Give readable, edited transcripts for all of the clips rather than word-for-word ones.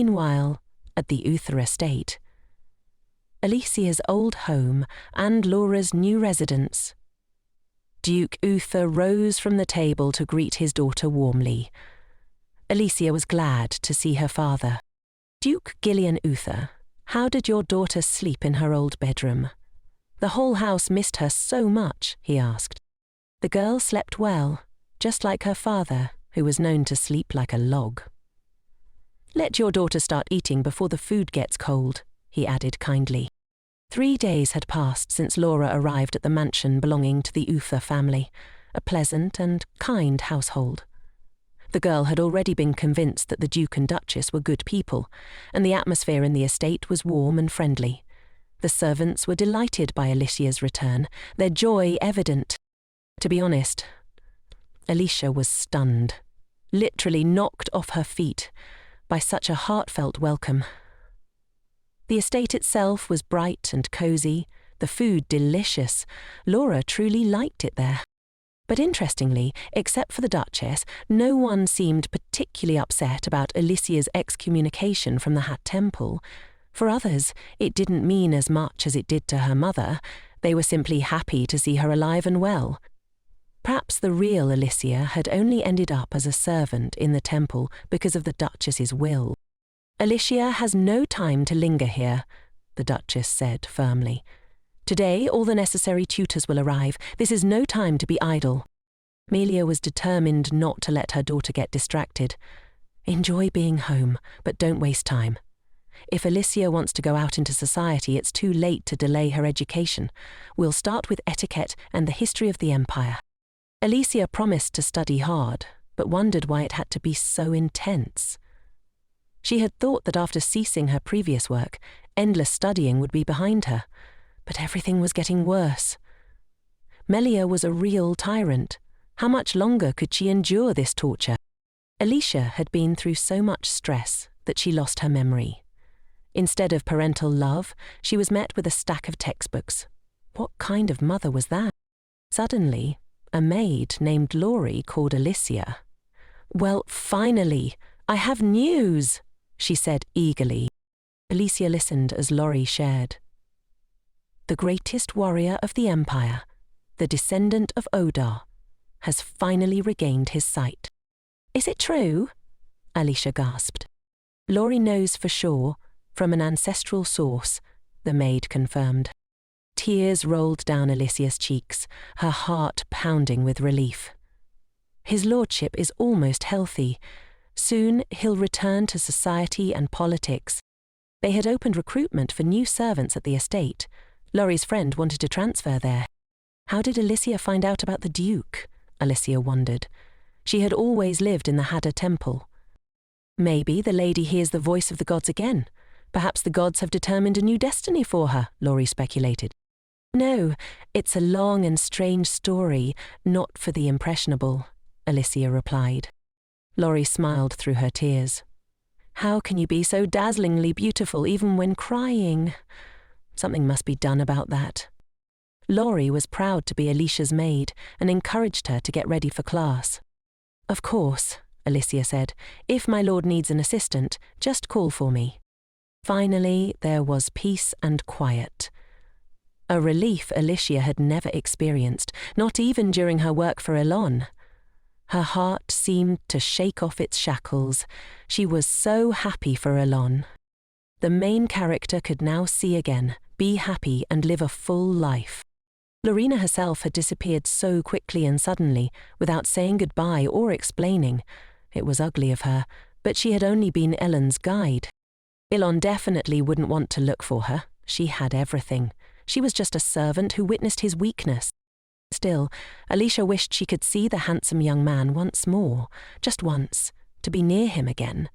Meanwhile, at the Uther estate, Alicia's old home and Laura's new residence, Duke Uther rose from the table to greet his daughter warmly. Alicia was glad to see her father. "Duke Gillian Uther, how did your daughter sleep in her old bedroom? The whole house missed her so much," he asked. The girl slept well, just like her father, who was known to sleep like a log. "Let your daughter start eating before the food gets cold," he added kindly. 3 days had passed since Laura arrived at the mansion belonging to the Uther family, a pleasant and kind household. The girl had already been convinced that the Duke and Duchess were good people, and the atmosphere in the estate was warm and friendly. The servants were delighted by Alicia's return, their joy evident. To be honest, Alicia was stunned, literally knocked off her feet by such a heartfelt welcome. The estate itself was bright and cosy, the food delicious. Laura truly liked it there. But interestingly, except for the Duchess, no one seemed particularly upset about Alicia's excommunication from the Hat Temple. For others, it didn't mean as much as it did to her mother. They were simply happy to see her alive and well. Perhaps the real Alicia had only ended up as a servant in the temple because of the Duchess's will. "Alicia has no time to linger here," the Duchess said firmly. "Today all the necessary tutors will arrive. This is no time to be idle." Melia was determined not to let her daughter get distracted. "Enjoy being home, but don't waste time. If Alicia wants to go out into society, it's too late to delay her education. We'll start with etiquette and the history of the empire." Alicia promised to study hard, but wondered why it had to be so intense. She had thought that after ceasing her previous work, endless studying would be behind her, but everything was getting worse. Melia was a real tyrant. How much longer could she endure this torture? Alicia had been through so much stress that she lost her memory. Instead of parental love, she was met with a stack of textbooks. What kind of mother was that? Suddenly, a maid named Laurie called Alicia. "Well, finally, I have news," she said eagerly. Alicia listened as Laurie shared. "The greatest warrior of the empire, the descendant of Odar, has finally regained his sight." "Is it true?" Alicia gasped. "Laurie knows for sure, from an ancestral source," the maid confirmed. Tears rolled down Alicia's cheeks, her heart pounding with relief. "His lordship is almost healthy. Soon he'll return to society and politics." They had opened recruitment for new servants at the estate. Laurie's friend wanted to transfer there. How did Alicia find out about the Duke? Alicia wondered. She had always lived in the Hadda Temple. Maybe the lady hears the voice of the gods again. Perhaps the gods have determined a new destiny for her, Laurie speculated. "No, it's a long and strange story, not for the impressionable," Alicia replied. Laurie smiled through her tears. "How can you be so dazzlingly beautiful even when crying? Something must be done about that." Laurie was proud to be Alicia's maid and encouraged her to get ready for class. "Of course," Alicia said. "If my lord needs an assistant, just call for me." Finally, there was peace and quiet. A relief Alicia had never experienced, not even during her work for Elon. Her heart seemed to shake off its shackles. She was so happy for Elon. The main character could now see again, be happy and live a full life. Lorena herself had disappeared so quickly and suddenly, without saying goodbye or explaining. It was ugly of her, but she had only been Ellen's guide. Elon definitely wouldn't want to look for her. She had everything. She was just a servant who witnessed his weakness. Still, Alicia wished she could see the handsome young man once more, just once, to be near him again.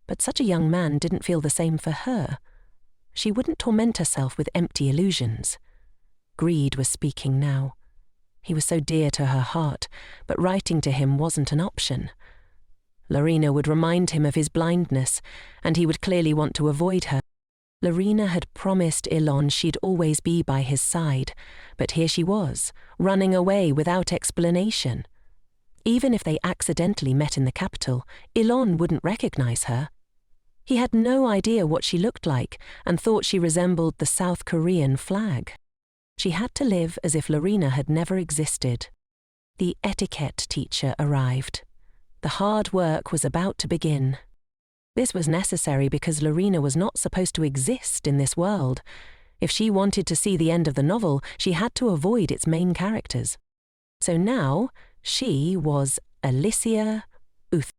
But such a young man didn't feel the same for her. She wouldn't torment herself with empty illusions. Greed was speaking now. He was so dear to her heart, but writing to him wasn't an option. Lorena would remind him of his blindness, and he would clearly want to avoid her. Lorena had promised Elon she'd always be by his side, but here she was, running away without explanation. Even if they accidentally met in the capital, Elon wouldn't recognize her. He had no idea what she looked like and thought she resembled the South Korean flag. She had to live as if Lorena had never existed. The etiquette teacher arrived. The hard work was about to begin. This was necessary because Lorena was not supposed to exist in this world. If she wanted to see the end of the novel, she had to avoid its main characters. So now, she was Alicia Uth.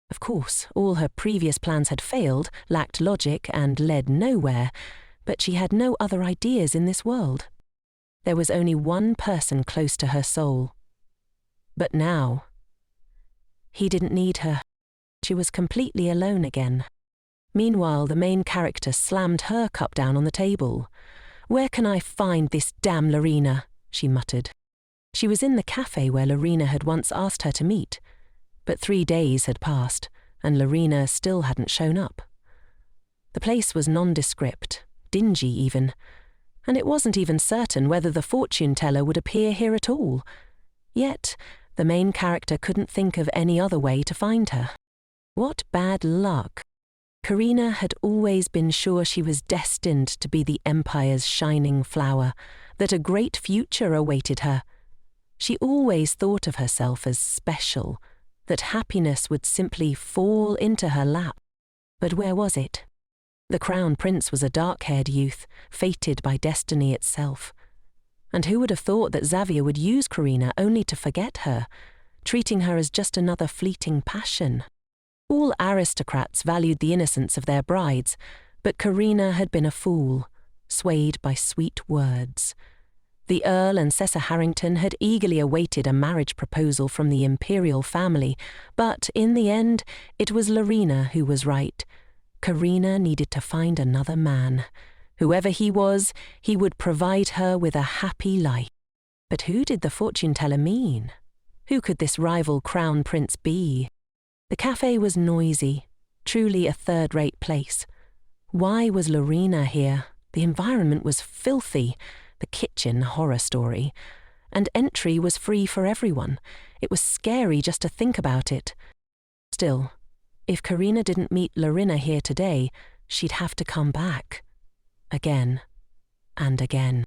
Of course, all her previous plans had failed, lacked logic, and led nowhere, but she had no other ideas in this world. There was only one person close to her soul. But now, he didn't need her. She was completely alone again. Meanwhile, the main character slammed her cup down on the table. "Where can I find this damn Lorena?" she muttered. She was in the cafe where Lorena had once asked her to meet, but 3 days had passed, and Lorena still hadn't shown up. The place was nondescript, dingy even, and it wasn't even certain whether the fortune teller would appear here at all. Yet, the main character couldn't think of any other way to find her. What bad luck! Karina had always been sure she was destined to be the Empire's shining flower, that a great future awaited her. She always thought of herself as special, that happiness would simply fall into her lap. But where was it? The Crown Prince was a dark-haired youth, fated by destiny itself. And who would have thought that Xavier would use Karina only to forget her, treating her as just another fleeting passion? All aristocrats valued the innocence of their brides, but Karina had been a fool, swayed by sweet words. The Earl and Cessa Harrington had eagerly awaited a marriage proposal from the imperial family, but in the end, it was Lorena who was right. Karina needed to find another man. Whoever he was, he would provide her with a happy life. But who did the fortune teller mean? Who could this rival crown prince be? The cafe was noisy, truly a third-rate place. Why was Lorena here? The environment was filthy, the kitchen horror story, and entry was free for everyone. It was scary just to think about it. Still, if Karina didn't meet Lorena here today, she'd have to come back. Again and again.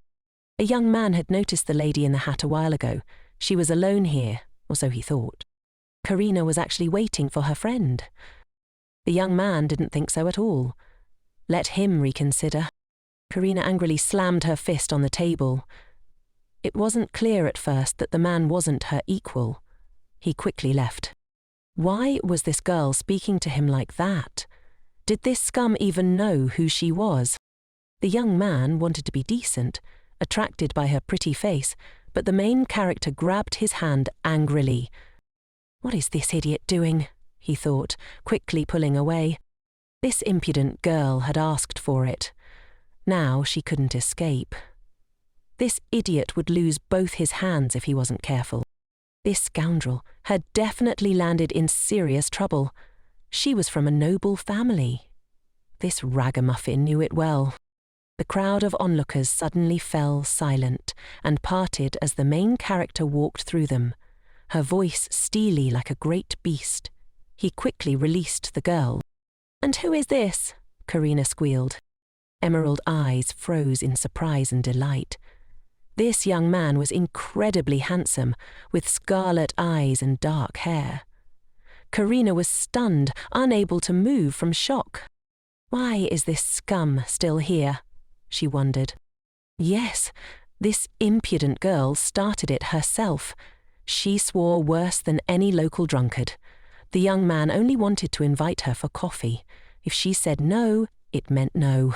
A young man had noticed the lady in the hat a while ago. She was alone here, or so he thought. Karina was actually waiting for her friend. The young man didn't think so at all. Let him reconsider. Karina angrily slammed her fist on the table. It wasn't clear at first that the man wasn't her equal. He quickly left. Why was this girl speaking to him like that? Did this scum even know who she was? The young man wanted to be decent, attracted by her pretty face, but the main character grabbed his hand angrily. "What is this idiot doing?" he thought, quickly pulling away. This impudent girl had asked for it. Now she couldn't escape. This idiot would lose both his hands if he wasn't careful. This scoundrel had definitely landed in serious trouble. She was from a noble family. This ragamuffin knew it well. The crowd of onlookers suddenly fell silent and parted as the main character walked through them, her voice steely like a great beast. He quickly released the girl. "And who is this?" Karina squealed. Emerald eyes froze in surprise and delight. This young man was incredibly handsome, with scarlet eyes and dark hair. Karina was stunned, unable to move from shock. Why is this scum still here? She wondered. Yes, this impudent girl started it herself. She swore worse than any local drunkard. The young man only wanted to invite her for coffee. If she said no, it meant no.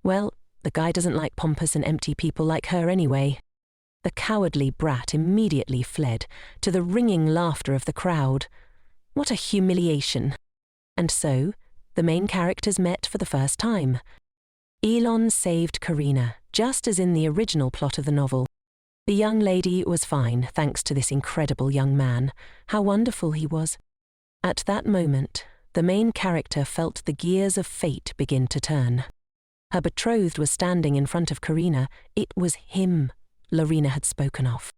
Well, the guy doesn't like pompous and empty people like her anyway. The cowardly brat immediately fled, to the ringing laughter of the crowd. What a humiliation. And so, the main characters met for the first time. Elon saved Karina, just as in the original plot of the novel. The young lady was fine, thanks to this incredible young man. How wonderful he was. At that moment, the main character felt the gears of fate begin to turn. Her betrothed was standing in front of Karina. It was him Lorena had spoken of.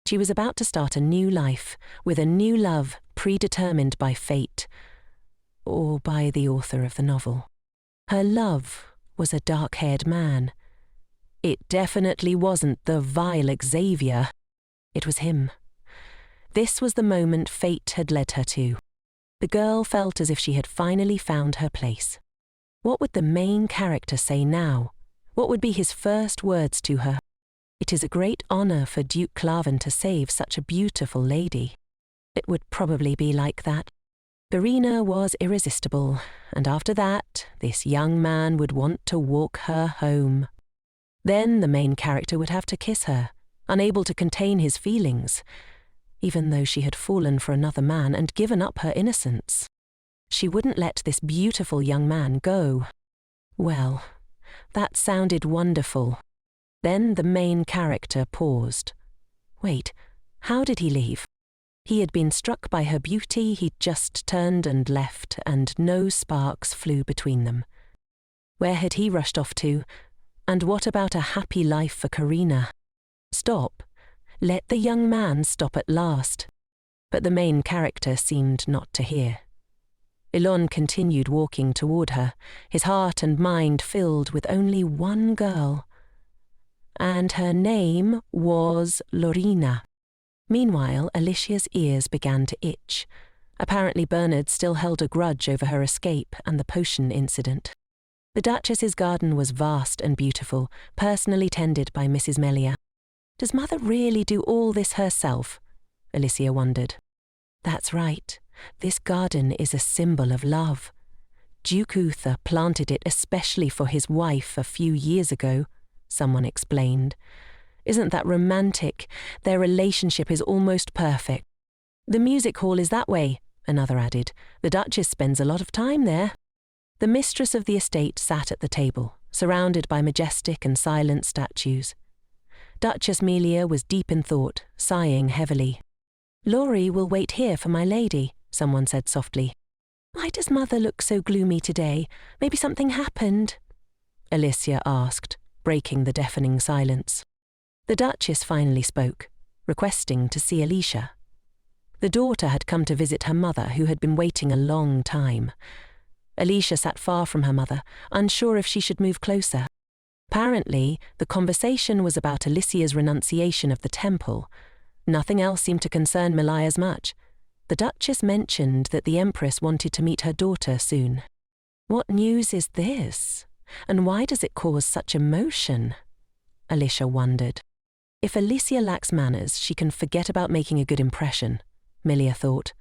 She was about to start a new life, with a new love predetermined by fate. or by the author of the novel. Her love was a dark-haired man. It definitely wasn't the vile Xavier. It was him. This was the moment fate had led her to. The girl felt as if she had finally found her place. What would the main character say now? What would be his first words to her? It is a great honor for Duke Clavan to save such a beautiful lady. It would probably be like that. Verena was irresistible, and after that, this young man would want to walk her home. Then the main character would have to kiss her, unable to contain his feelings, even though she had fallen for another man and given up her innocence. She wouldn't let this beautiful young man go. Well, that sounded wonderful. Then the main character paused. Wait, how did he leave? He had been struck by her beauty, he'd just turned and left, and no sparks flew between them. Where had he rushed off to? And what about a happy life for Karina? Stop. Let the young man stop at last. But the main character seemed not to hear. Elon continued walking toward her, his heart and mind filled with only one girl. And her name was Lorena. Meanwhile, Alicia's ears began to itch. Apparently Bernard still held a grudge over her escape and the potion incident. The Duchess's garden was vast and beautiful, personally tended by Mrs. Melia. Does Mother really do all this herself? Alicia wondered. That's right. This garden is a symbol of love. Duke Uther planted it especially for his wife a few years ago, someone explained. Isn't that romantic? Their relationship is almost perfect. The music hall is that way, another added. The Duchess spends a lot of time there. The mistress of the estate sat at the table, surrounded by majestic and silent statues. Duchess Melia was deep in thought, sighing heavily. Laurie will wait here for my lady, someone said softly. Why does Mother look so gloomy today? Maybe something happened? Alicia asked, breaking the deafening silence. The Duchess finally spoke, requesting to see Alicia. The daughter had come to visit her mother, who had been waiting a long time. Alicia sat far from her mother, unsure if she should move closer. Apparently, the conversation was about Alicia's renunciation of the temple. Nothing else seemed to concern Melia as much. The Duchess mentioned that the Empress wanted to meet her daughter soon. What news is this? And why does it cause such emotion? Alicia wondered. If Alicia lacks manners, she can forget about making a good impression, Melia thought.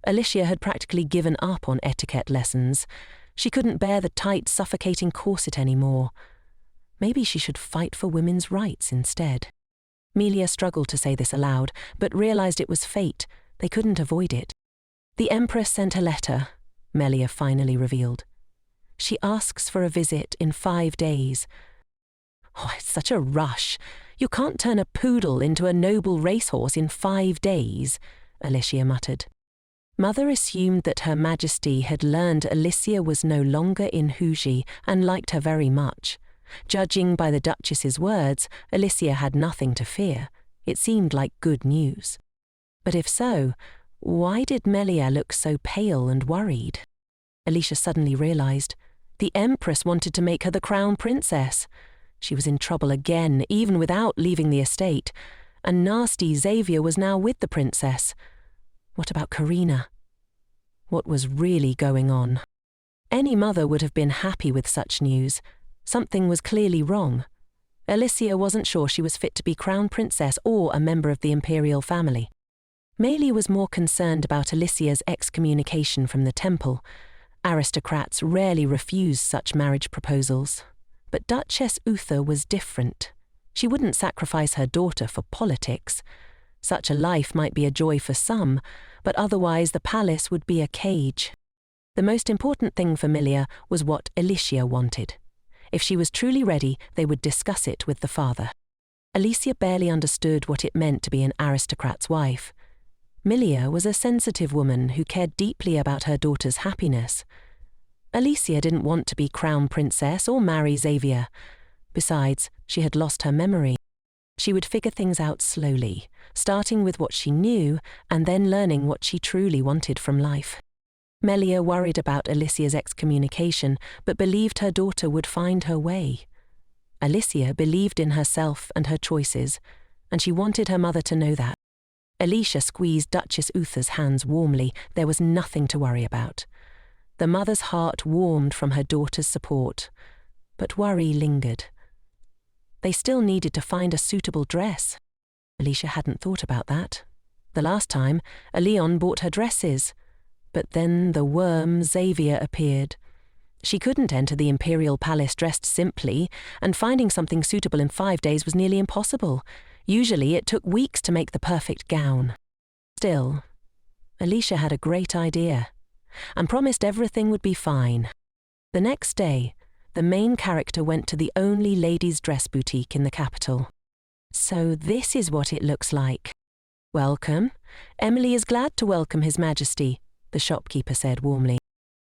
Alicia had practically given up on etiquette lessons. She couldn't bear the tight, suffocating corset anymore. Maybe she should fight for women's rights instead. Melia struggled to say this aloud, but realized it was fate. They couldn't avoid it. The Empress sent a letter, Melia finally revealed. She asks for a visit in 5 days. Oh, it's such a rush. You can't turn a poodle into a noble racehorse in 5 days, Alicia muttered. Mother assumed that Her Majesty had learned Alicia was no longer in Huji and liked her very much. Judging by the Duchess's words, Alicia had nothing to fear. It seemed like good news. But if so, why did Melia look so pale and worried? Alicia suddenly realized. The Empress wanted to make her the crown princess. She was in trouble again, even without leaving the estate. And nasty Xavier was now with the princess. What about Karina? What was really going on? Any mother would have been happy with such news. Something was clearly wrong. Alicia wasn't sure she was fit to be crown princess or a member of the imperial family. Melia was more concerned about Alicia's excommunication from the temple. Aristocrats rarely refuse such marriage proposals. But Duchess Uther was different. She wouldn't sacrifice her daughter for politics. Such a life might be a joy for some, but otherwise the palace would be a cage. The most important thing for Melia was what Alicia wanted. If she was truly ready, they would discuss it with the father. Alicia barely understood what it meant to be an aristocrat's wife. Melia was a sensitive woman who cared deeply about her daughter's happiness. Alicia didn't want to be crown princess or marry Xavier. Besides, she had lost her memory. She would figure things out slowly, starting with what she knew and then learning what she truly wanted from life. Melia worried about Alicia's excommunication, but believed her daughter would find her way. Alicia believed in herself and her choices, and she wanted her mother to know that. Alicia squeezed Duchess Uther's hands warmly. There was nothing to worry about. The mother's heart warmed from her daughter's support, but worry lingered. They still needed to find a suitable dress. Alicia hadn't thought about that. The last time, Leon bought her dresses, but then the worm Xavier appeared. She couldn't enter the Imperial Palace dressed simply, and finding something suitable in 5 days was nearly impossible. Usually it took weeks to make the perfect gown. Still, Alicia had a great idea, and promised everything would be fine. The next day, the main character went to the only ladies' dress boutique in the capital. So this is what it looks like. Welcome. Emily is glad to welcome His Majesty, the shopkeeper said warmly.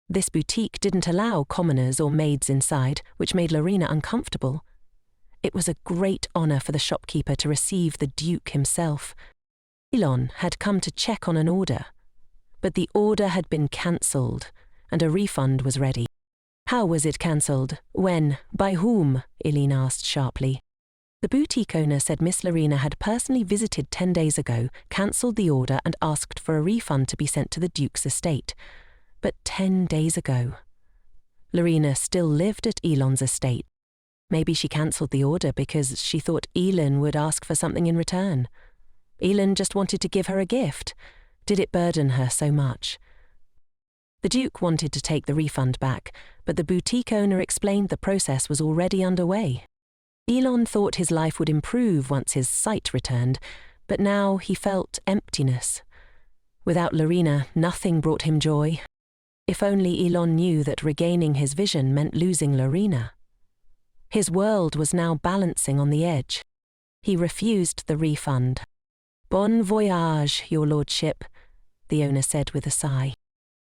This boutique didn't allow commoners or maids inside, which made Lorena uncomfortable. It was a great honor for the shopkeeper to receive the Duke himself. Elon had come to check on an order, but the order had been cancelled, and a refund was ready. How was it cancelled? When? By whom? Eileen asked sharply. The boutique owner said Miss Lorena had personally visited 10 days ago, cancelled the order and asked for a refund to be sent to the Duke's estate. But 10 days ago. Lorena still lived at Elon's estate. Maybe she cancelled the order because she thought Elon would ask for something in return. Elon just wanted to give her a gift. Did it burden her so much? The Duke wanted to take the refund back, but the boutique owner explained the process was already underway. Elon thought his life would improve once his sight returned, but now he felt emptiness. Without Lorena, nothing brought him joy. If only Elon knew that regaining his vision meant losing Lorena. His world was now balancing on the edge. He refused the refund. Bon voyage, your lordship, the owner said with a sigh.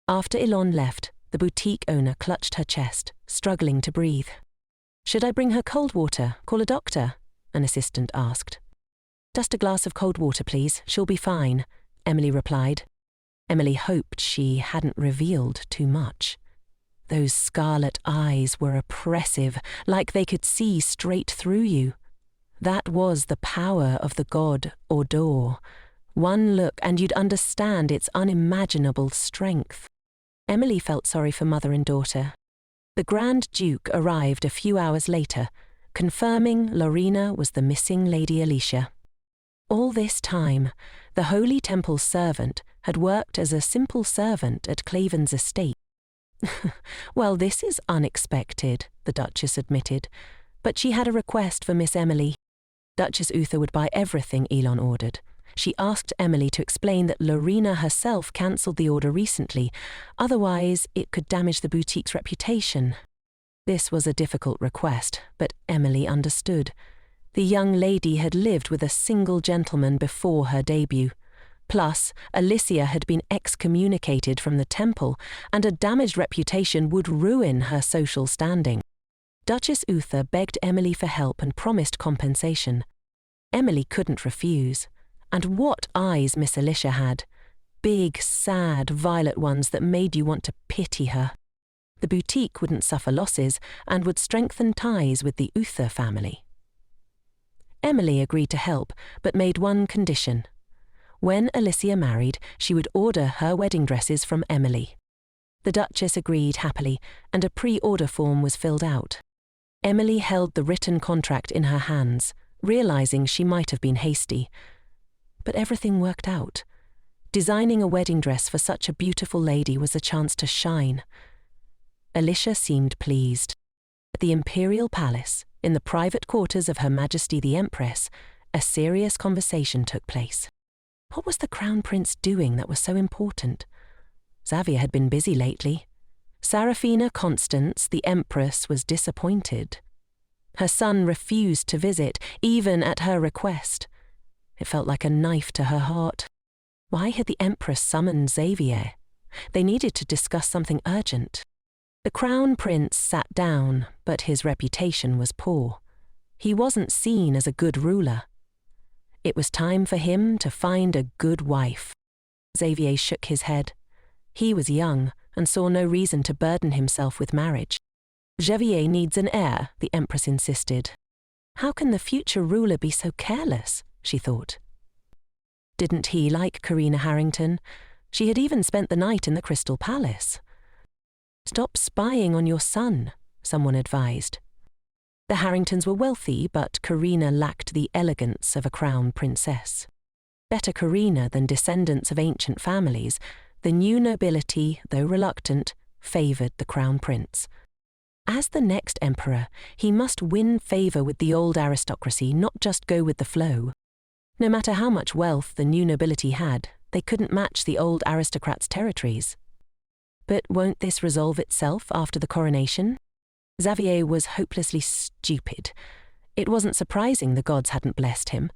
After Elon left, the boutique owner clutched her chest, struggling to breathe. Should I bring her cold water? Call a doctor? An assistant asked. Just a glass of cold water, please. She'll be fine, Emily replied. Emily hoped she hadn't revealed too much. Those scarlet eyes were oppressive, like they could see straight through you. That was the power of the god or door. One look and you'd understand its unimaginable strength. Emily felt sorry for mother and daughter. The Grand Duke arrived a few hours later, confirming Lorena was the missing Lady Alicia. All this time, the Holy Temple's servant had worked as a simple servant at Claven's estate. Well, this is unexpected, the Duchess admitted, but she had a request for Miss Emily. Duchess Uther would buy everything Elon ordered. She asked Emily to explain that Lorena herself cancelled the order recently, otherwise it could damage the boutique's reputation. This was a difficult request, but Emily understood. The young lady had lived with a single gentleman before her debut. Plus, Alicia had been excommunicated from the temple, and a damaged reputation would ruin her social standing. Duchess Uther begged Emily for help and promised compensation. Emily couldn't refuse. And what eyes Miss Alicia had. Big, sad, violet ones that made you want to pity her. The boutique wouldn't suffer losses and would strengthen ties with the Uther family. Emily agreed to help, but made one condition. When Alicia married, she would order her wedding dresses from Emily. The Duchess agreed happily, and a pre-order form was filled out. Emily held the written contract in her hands, realizing she might have been hasty. But everything worked out. Designing a wedding dress for such a beautiful lady was a chance to shine. Alicia seemed pleased. At the Imperial Palace, in the private quarters of Her Majesty the Empress, a serious conversation took place. What was the Crown Prince doing that was so important? Xavier had been busy lately. Seraphina Constance, the Empress, was disappointed. Her son refused to visit, even at her request. It felt like a knife to her heart. Why had the Empress summoned Xavier? They needed to discuss something urgent. The Crown Prince sat down, but his reputation was poor. He wasn't seen as a good ruler. It was time for him to find a good wife. Xavier shook his head. He was young and saw no reason to burden himself with marriage. Javier needs an heir, the Empress insisted. How can the future ruler be so careless, she thought. Didn't he like Karina Harrington? She had even spent the night in the Crystal Palace. Stop spying on your son, someone advised. The Harringtons were wealthy, but Karina lacked the elegance of a crown princess. Better Karina than descendants of ancient families, the new nobility, though reluctant, favoured the crown prince. As the next emperor, he must win favour with the old aristocracy, not just go with the flow. No matter how much wealth the new nobility had, they couldn't match the old aristocrats' territories. But won't this resolve itself after the coronation? Xavier was hopelessly stupid. It wasn't surprising the gods hadn't blessed him.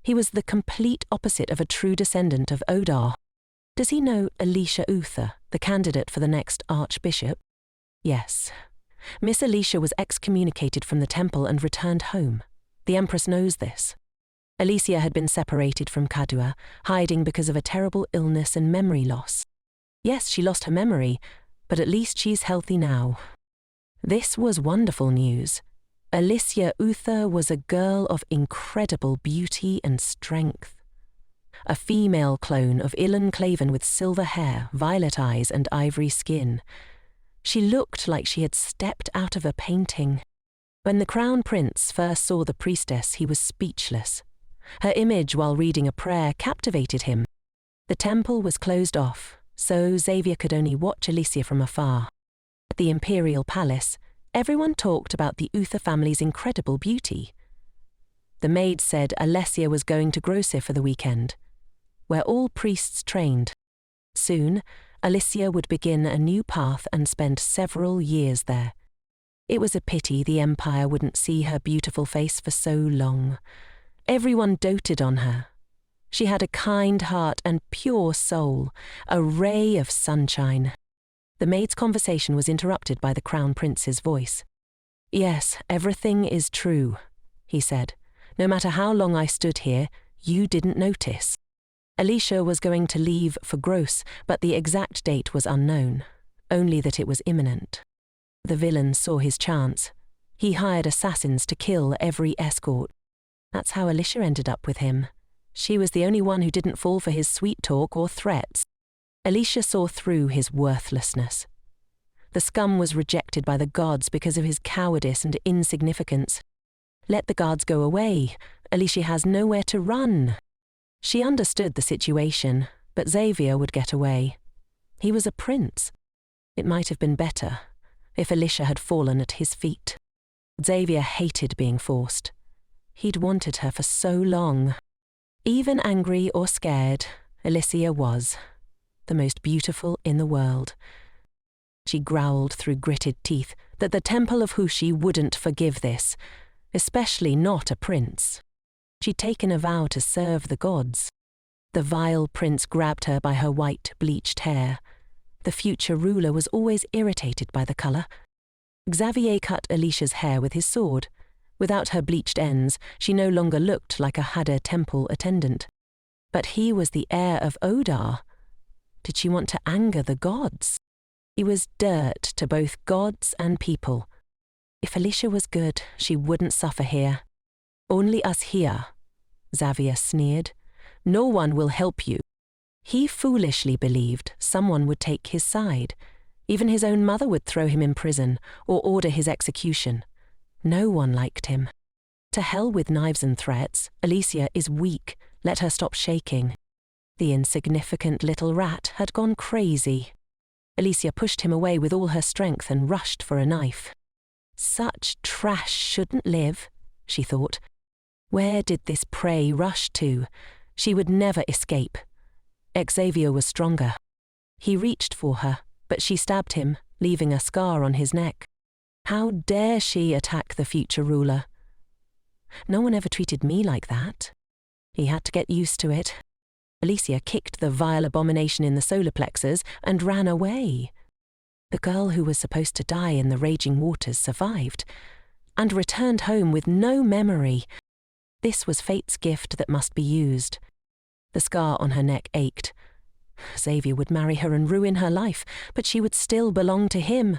He was the complete opposite of a true descendant of Odar. Does he know Alicia Uther, the candidate for the next archbishop? Yes. Miss Alicia was excommunicated from the temple and returned home. The Empress knows this. Alicia had been separated from Kadua, hiding because of a terrible illness and memory loss. Yes, she lost her memory, but at least she's healthy now. This was wonderful news. Alicia Uther was a girl of incredible beauty and strength. A female clone of Ilan Claven with silver hair, violet eyes and ivory skin. She looked like she had stepped out of a painting. When the crown prince first saw the priestess, he was speechless. Her image while reading a prayer captivated him. The temple was closed off, so Xavier could only watch Alicia from afar. At the imperial palace, everyone talked about the Uther family's incredible beauty. The maid said Alessia was going to Grossi for the weekend, where all priests trained. Soon, Alicia would begin a new path and spend several years there. It was a pity the Empire wouldn't see her beautiful face for so long. Everyone doted on her. She had a kind heart and pure soul, a ray of sunshine. The maid's conversation was interrupted by the crown prince's voice. "Yes, everything is true," he said. "No matter how long I stood here, you didn't notice." Alicia was going to leave for Gross, but the exact date was unknown, only that it was imminent. The villain saw his chance. He hired assassins to kill every escort. That's how Alicia ended up with him. She was the only one who didn't fall for his sweet talk or threats. Alicia saw through his worthlessness. The scum was rejected by the gods because of his cowardice and insignificance. Let the guards go away. Alicia has nowhere to run. She understood the situation, but Xavier would get away. He was a prince. It might have been better if Alicia had fallen at his feet. Xavier hated being forced. He'd wanted her for so long. Even angry or scared, Alicia was the most beautiful in the world. She growled through gritted teeth that the Temple of Hushi wouldn't forgive this, especially not a prince. She'd taken a vow to serve the gods. The vile prince grabbed her by her white, bleached hair. The future ruler was always irritated by the colour. Xavier cut Alicia's hair with his sword. Without her bleached ends, she no longer looked like a Hadar temple attendant. But he was the heir of Odar. Did she want to anger the gods? He was dirt to both gods and people. If Alicia was good, she wouldn't suffer here. "Only us here," Xavier sneered. "No one will help you." He foolishly believed someone would take his side. Even his own mother would throw him in prison or order his execution. No one liked him. To hell with knives and threats. Alicia is weak. Let her stop shaking. The insignificant little rat had gone crazy. Alicia pushed him away with all her strength and rushed for a knife. Such trash shouldn't live, she thought. Where did this prey rush to? She would never escape. Xavier was stronger. He reached for her, but she stabbed him, leaving a scar on his neck. How dare she attack the future ruler? No one ever treated me like that. He had to get used to it. Alicia kicked the vile abomination in the solar plexus and ran away. The girl who was supposed to die in the raging waters survived, and returned home with no memory. This was fate's gift that must be used. The scar on her neck ached. Xavier would marry her and ruin her life, but she would still belong to him,